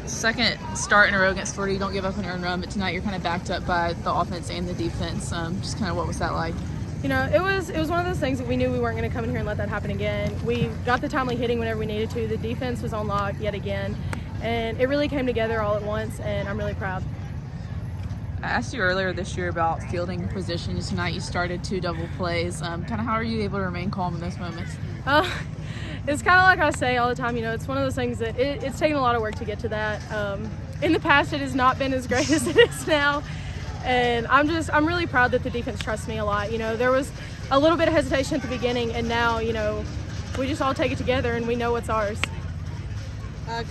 Second start in a row against Florida. You don't give up on your own run, but tonight you're kind of backed up by the offense and the defense. Just kind of what was that like? You know, it was one of those things that we knew we weren't going to come in here and let that happen again. We got the timely hitting whenever we needed to. The defense was on lock yet again, and it really came together all at once, and I'm really proud. I asked you earlier this year about fielding positions. Tonight you started 2 double plays. Kind of how are you able to remain calm in those moments? It's kind of like I say all the time, you know, it's one of those things that it's taken a lot of work to get to that. In the past, it has not been as great as it is now. And I'm really proud that the defense trusts me a lot. You know, there was a little bit of hesitation at the beginning, and now, you know, we just all take it together and we know what's ours.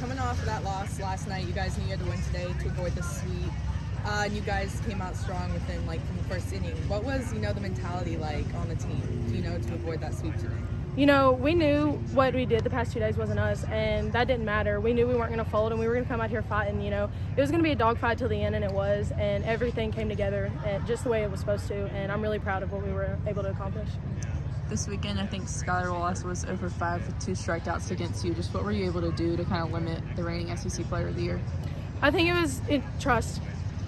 Coming off of that loss last night, you guys knew you had to win today to avoid the sweep. And you guys came out strong within, like, from the first inning. What was, you know, the mentality like on the team, you know, to avoid that sweep today? You know, we knew what we did the past 2 days wasn't us, and that didn't matter. We knew we weren't going to fold, and we were going to come out here fighting. You know, it was going to be a dogfight till the end, and it was, and everything came together just the way it was supposed to, and I'm really proud of what we were able to accomplish. This weekend, I think Skylar Wallace was over 5 with 2 strikeouts against you. Just what were you able to do to kind of limit the reigning SEC Player of the Year? I think it was trust.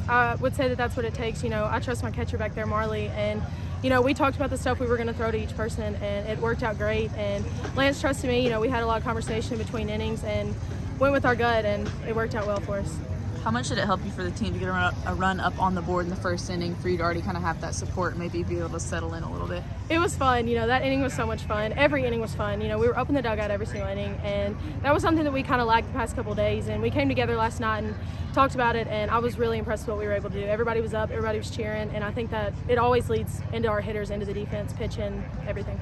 I would say that that's what it takes. You know, I trust my catcher back there, Marlie, and you know, we talked about the stuff we were going to throw to each person, and it worked out great. And Lance trusted me. You know, we had a lot of conversation in between innings and went with our gut, and it worked out well for us. How much did it help you for the team to get a run up on the board in the first inning for you to already kind of have that support and maybe be able to settle in a little bit? It was fun. You know, that inning was so much fun. Every inning was fun. You know, we were up in the dugout every single inning, and that was something that we kind of lacked the past couple of days. And we came together last night and talked about it, and I was really impressed with what we were able to do. Everybody was up, everybody was cheering, and I think that it always leads into our hitters, into the defense, pitching, everything.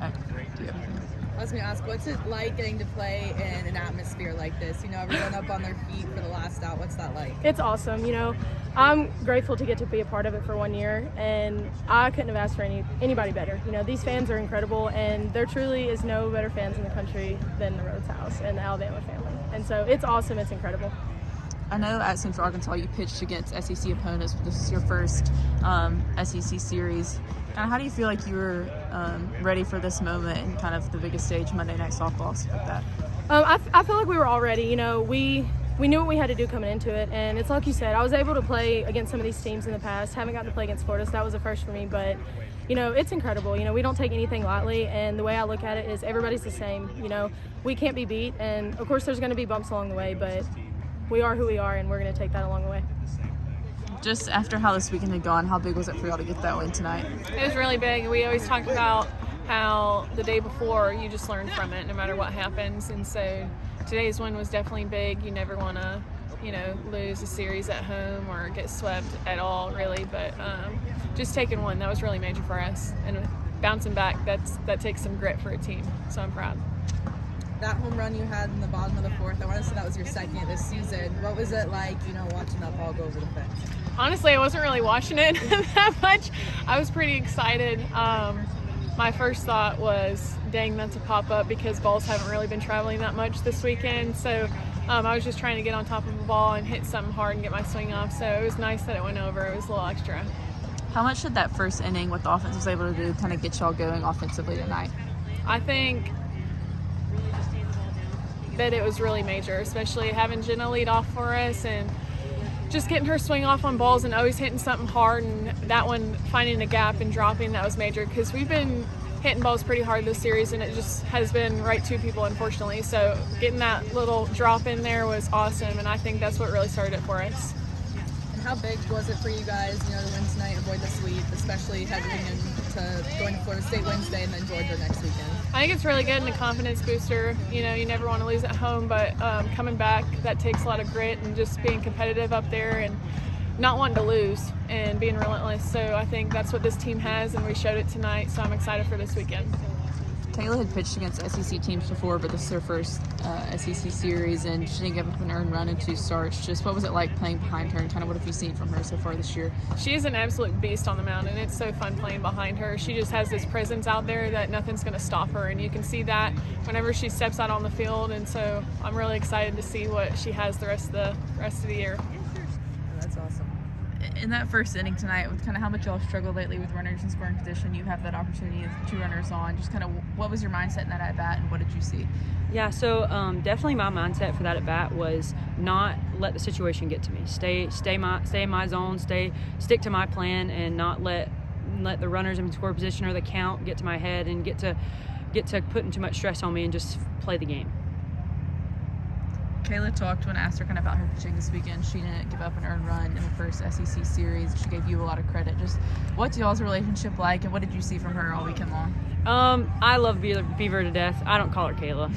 I was going to ask, what's it like getting to play in an atmosphere like this? You know, everyone up on their feet for the last out. What's that like? It's awesome. You know, I'm grateful to get to be a part of it for 1 year, and I couldn't have asked for anybody better. You know, these fans are incredible, and there truly is no better fans in the country than the Rhodes House and the Alabama family. And so it's awesome. It's incredible. I know at Central Arkansas you pitched against SEC opponents, but this is your first SEC series. How do you feel like you were ready for this moment and kind of the biggest stage, Monday Night Softball, stuff like that? I feel like we were all ready. You know, we knew what we had to do coming into it, and it's like you said, I was able to play against some of these teams in the past. Haven't gotten to play against Florida, so that was a first for me, but you know, it's incredible. You know, we don't take anything lightly, and the way I look at it is everybody's the same. You know, we can't be beat, and of course there's going to be bumps along the way, but we are who we are, and we're going to take that along the way. Just after how this weekend had gone, how big was it for y'all to get that win tonight? It was really big. We always talk about how the day before you just learn from it no matter what happens, and so today's win was definitely big. You never want to, you know, lose a series at home or get swept at all, really, but just taking one, that was really major for us, and bouncing back, that takes some grit for a team, so I'm proud. That home run you had in the bottom of the fourth, I want to say that was your second this season. What was it like, you know, watching that ball go over the fence? Honestly, I wasn't really watching it that much. I was pretty excited. My first thought was, dang, that's a pop-up, because balls haven't really been traveling that much this weekend. So I was just trying to get on top of the ball and hit something hard and get my swing off. So it was nice that it went over. It was a little extra. How much did that first inning, what the offense was able to do, kind of get y'all going offensively tonight? I think that it was really major, especially having Jenna lead off for us and just getting her swing off on balls and always hitting something hard, and that one finding a gap and dropping, that was major, because we've been hitting balls pretty hard this series and it just has been right to people, unfortunately. So getting that little drop in there was awesome, and I think that's what really started it for us. And how big was it for you guys, you know, to win tonight and avoid the sweep, especially heading into going to Florida State Wednesday and then Georgia next weekend? I think it's really good and a confidence booster. You know, you never want to lose at home, but coming back, that takes a lot of grit and just being competitive up there and not wanting to lose and being relentless. So I think that's what this team has, and we showed it tonight, so I'm excited for this weekend. Kayla had pitched against SEC teams before, but this is her first SEC series, and she didn't give up an earned run in 2 starts. Just what was it like playing behind her, and kind of what have you seen from her so far this year? She is an absolute beast on the mound, and it's so fun playing behind her. She just has this presence out there that nothing's going to stop her, and you can see that whenever she steps out on the field, and so I'm really excited to see what she has the rest of the year. That's awesome. in that first inning tonight, with kind of how much y'all struggled lately with runners in scoring position, you have that opportunity with 2 runners on. Just kind of what was your mindset in that at bat, and what did you see? Yeah, so definitely my mindset for that at bat was not let the situation get to me. Stay in my zone, stick to my plan, and not let the runners in score position or the count get to my head and get to putting too much stress on me, and just play the game. Kayla talked when I asked her kind of about her pitching this weekend. She didn't give up an earned run in the first SEC series. She gave you a lot of credit. Just what's y'all's relationship like, and what did you see from her all weekend long? I love Beaver to death. I don't call her Kayla.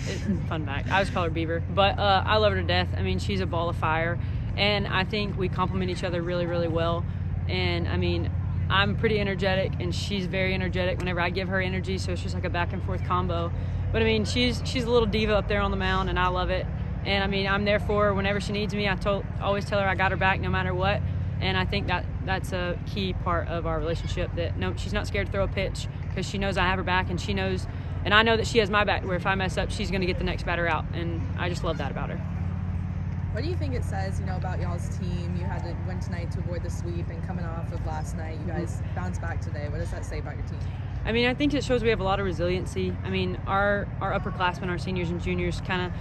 Fun fact. I just call her Beaver. But I love her to death. I mean, she's a ball of fire. And I think we complement each other really, really well. And, I mean, I'm pretty energetic, and she's very energetic whenever I give her energy. So it's just like a back-and-forth combo. But, I mean, she's a little diva up there on the mound, and I love it. And, I mean, I'm there for her whenever she needs me. I always tell her I got her back no matter what. And I think that's a key part of our relationship, that no, she's not scared to throw a pitch because she knows I have her back, and she knows, and I know that she has my back, where if I mess up, she's going to get the next batter out. And I just love that about her. What do you think it says, about y'all's team? You had to win tonight to avoid the sweep, and coming off of last night, you guys bounced back today. What does that say about your team? I mean, I think it shows we have a lot of resiliency. I mean, our upperclassmen, our seniors and juniors, kind of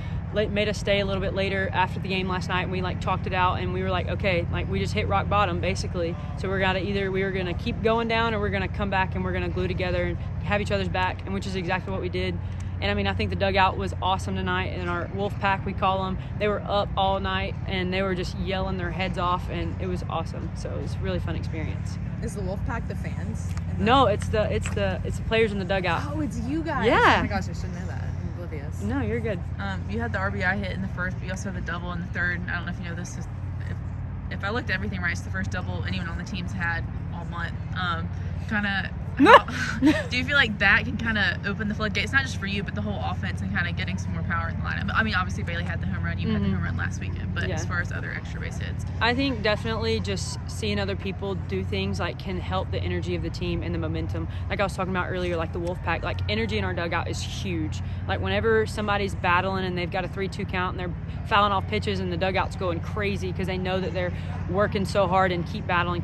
made us stay a little bit later after the game last night. And we talked it out, and we were like, okay, we just hit rock bottom basically. So we were gonna keep going down, or we're gonna come back and we're gonna glue together and have each other's back, and which is exactly what we did. And I mean, I think the dugout was awesome tonight, and our wolf pack, we call them, they were up all night, and they were just yelling their heads off, and it was awesome. So it was a really fun experience. Is the wolf pack the fans? No, it's the players in the dugout. Oh, it's you guys. Yeah. Oh my gosh, I should know that. I'm oblivious. No, you're good. You had the RBI hit in the first, but you also had the double in the third. I don't know if you know this. If I looked at everything right, it's the first double anyone on the team's had all month. Do you feel like that can kind of open the floodgates, not just for you, but the whole offense, and kind of getting some more power in the lineup? I mean, obviously Bailey had the home run, you had the home run last weekend, but as far as other extra base hits, I think definitely just seeing other people do things can help the energy of the team and the momentum. Like I was talking about earlier, the wolf pack, energy in our dugout is huge. Whenever somebody's battling and they've got a 3-2 count and they're fouling off pitches, and the dugout's going crazy because they know that they're working so hard and keep battling,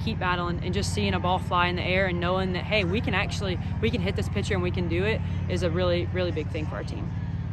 and just seeing a ball fly in the air and knowing that, hey, we can hit this pitcher and we can do it, is a really, really big thing for our team.